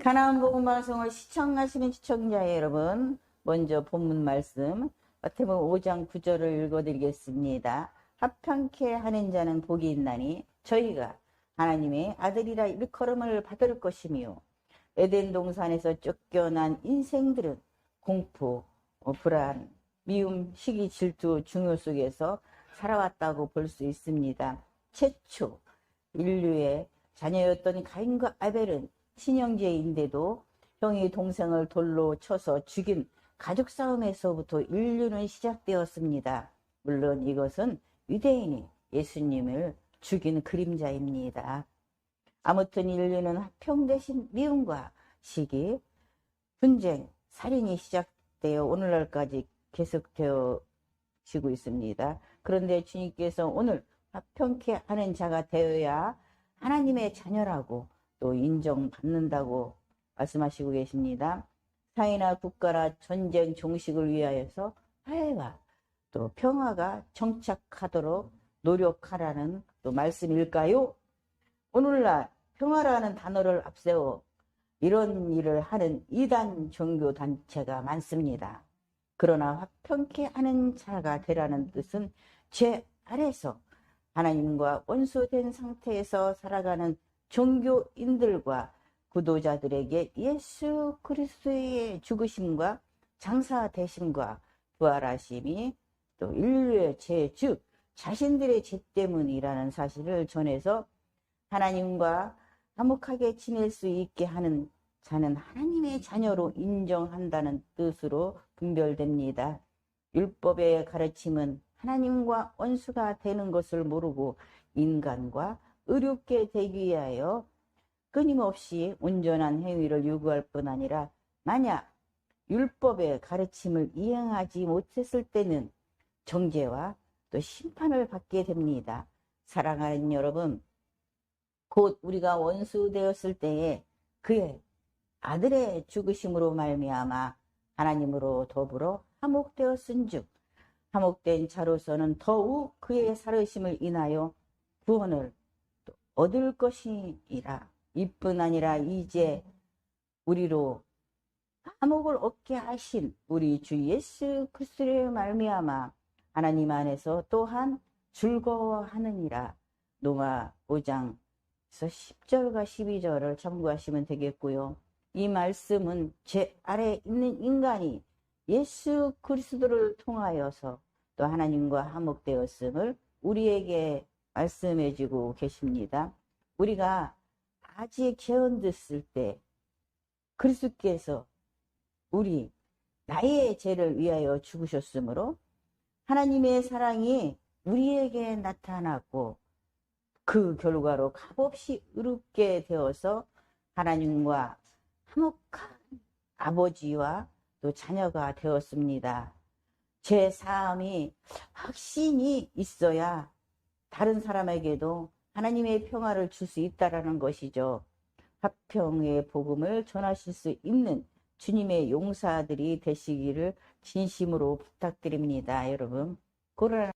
가나안 복음 방송을 시청하시는 시청자 여러분, 먼저 본문 말씀 마태복음 5장 9절을 읽어드리겠습니다. 합평케 하는 자는 복이 있나니 저희가 하나님의 아들이라 일컬음을 받을 것이며, 에덴 동산에서 쫓겨난 인생들은 공포, 불안, 미움, 시기, 질투, 중요 속에서 살아왔다고 볼 수 있습니다. 최초 인류의 자녀였던 가인과 아벨은 친형제인데도 형이 동생을 돌로 쳐서 죽인 가족 싸움에서부터 인류는 시작되었습니다. 물론 이것은 유대인이 예수님을 죽인 그림자입니다. 아무튼 인류는 합평 대신 미움과 시기, 분쟁, 살인이 시작되어 오늘날까지 계속되어 지고 있습니다. 그런데 주님께서 오늘 합평케 하는 자가 되어야 하나님의 자녀라고 또 인정받는다고 말씀하시고 계십니다. 사회나 국가나 전쟁 종식을 위하여서 화해와 또 평화가 정착하도록 노력하라는 또 말씀일까요? 오늘날 평화라는 단어를 앞세워 이런 일을 하는 이단 종교 단체가 많습니다. 그러나 화평케 하는 자가 되라는 뜻은 죄 아래서 하나님과 원수된 상태에서 살아가는 종교인들과 구도자들에게 예수 그리스도의 죽으심과 장사되심과 부활하심이 또 인류의 죄, 즉 자신들의 죄 때문이라는 사실을 전해서 하나님과 화목하게 지낼 수 있게 하는 자는 하나님의 자녀로 인정한다는 뜻으로 분별됩니다. 율법의 가르침은 하나님과 원수가 되는 것을 모르고 인간과 의롭게 되기 위하여 끊임없이 온전한 행위를 요구할 뿐 아니라, 만약 율법의 가르침을 이행하지 못했을 때는 정죄와 또 심판을 받게 됩니다. 사랑하는 여러분, 곧 우리가 원수 되었을 때에 그의 아들의 죽으심으로 말미암아 하나님으로 더불어 화목되었은즉, 화목된 자로서는 더욱 그의 살으심을 인하여 구원을 얻을 것이니라. 이뿐 아니라 이제 우리로 화목을 얻게 하신 우리 주 예수 그리스도의 말미암아 하나님 안에서 또한 즐거워하느니라. 로마 5장에서 10절과 12절을 참고하시면 되겠고요. 이 말씀은 죄 아래 있는 인간이 예수 그리스도를 통하여서 또 하나님과 화목되었음을 우리에게 말씀해 주고 계십니다. 우리가 아직 죄언됐을 때 그리스도께서 나의 죄를 위하여 죽으셨으므로 하나님의 사랑이 우리에게 나타났고, 그 결과로 값없이 의롭게 되어서 하나님과 화목한 아버지와 또 자녀가 되었습니다. 제 사함이 확신이 있어야 다른 사람에게도 하나님의 평화를 줄 수 있다라는 것이죠. 화평의 복음을 전하실 수 있는 주님의 용사들이 되시기를 진심으로 부탁드립니다. 여러분, 코로나